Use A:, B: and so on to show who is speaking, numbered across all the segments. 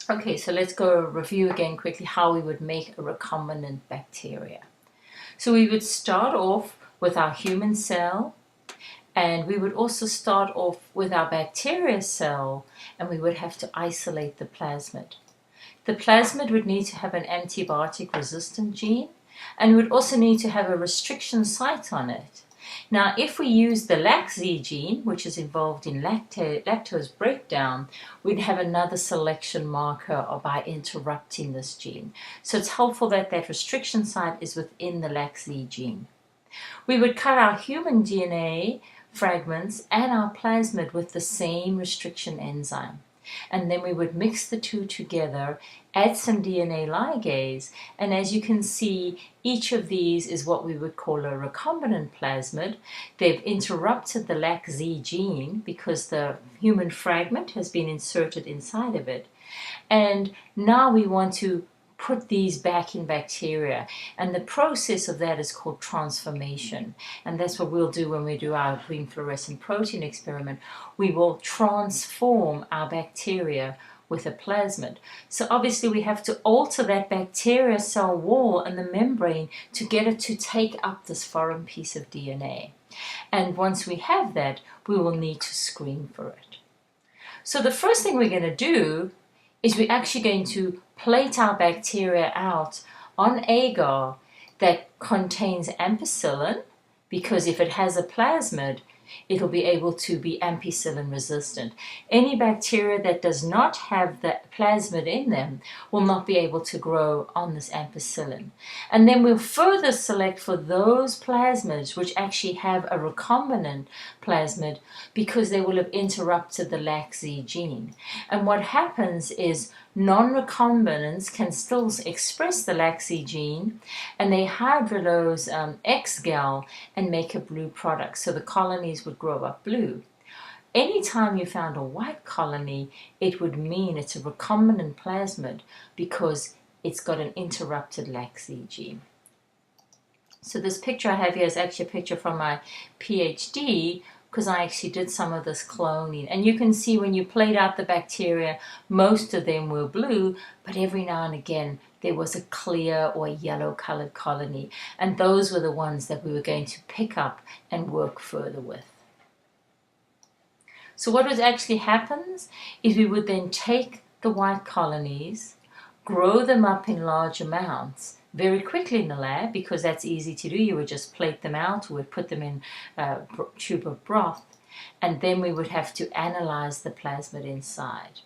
A: Okay, so let's go review again quickly how we would make a recombinant bacteria. So we would start off with our human cell, and we would also start off with our bacteria cell, and we would have to isolate the plasmid. The plasmid would need to have an antibiotic resistant gene, and would also need to have a restriction site on it. Now, if we use the LAC-Z gene, which is involved in lactose breakdown, we'd have another selection marker by interrupting this gene. So it's helpful that that restriction site is within the LAC-Z gene. We would cut our human DNA fragments and our plasmid with the same restriction enzyme. And then we would mix the two together, add some DNA ligase, and as you can see, each of these is what we would call a recombinant plasmid. They've interrupted the LAC-Z gene because the human fragment has been inserted inside of it. And now we want to put these back in bacteria, and the process of that is called transformation, and that's what we'll do when we do our green fluorescent protein experiment. We will transform our bacteria with a plasmid. So obviously we have to alter that bacteria cell wall and the membrane to get it to take up this foreign piece of DNA, and once we have that, we will need to screen for it. So the first thing we're going to do is we're actually going to plate our bacteria out on agar that contains ampicillin, because if it has a plasmid, it'll be able to be ampicillin resistant. Any bacteria that does not have the plasmid in them will not be able to grow on this ampicillin. And then we'll further select for those plasmids which actually have a recombinant plasmid, because they will have interrupted the LAC-Z gene. And what happens is non-recombinants can still express the LAC-Z gene, and they hydrolase X-gal and make a blue product, so the colonies would grow up blue. Anytime you found a white colony, it would mean it's a recombinant plasmid because it's got an interrupted LAC-Z gene. So this picture I have here is actually a picture from my PhD, because I actually did some of this cloning. And you can see when you plate out the bacteria, most of them were blue, but every now and again there was a clear or yellow colored colony. And those were the ones that we were going to pick up and work further with. So what actually happens is we would then take the white colonies, grow them up in large amounts, very quickly in the lab, because that's easy to do. You would just plate them out, we would put them in a tube of broth, and then we would have to analyze the plasmid inside.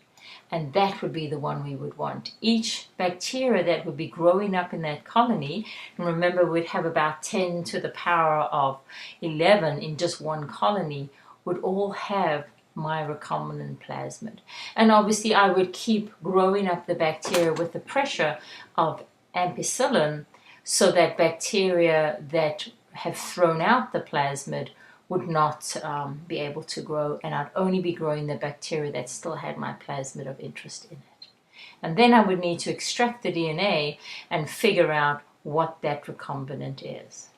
A: And that would be the one we would want. Each bacteria that would be growing up in that colony, and remember we'd have about 10 to the power of 11 in just one colony, would all have my recombinant plasmid. And obviously I would keep growing up the bacteria with the pressure of ampicillin, so that bacteria that have thrown out the plasmid would not be able to grow, and I'd only be growing the bacteria that still had my plasmid of interest in it. And then I would need to extract the DNA and figure out what that recombinant is.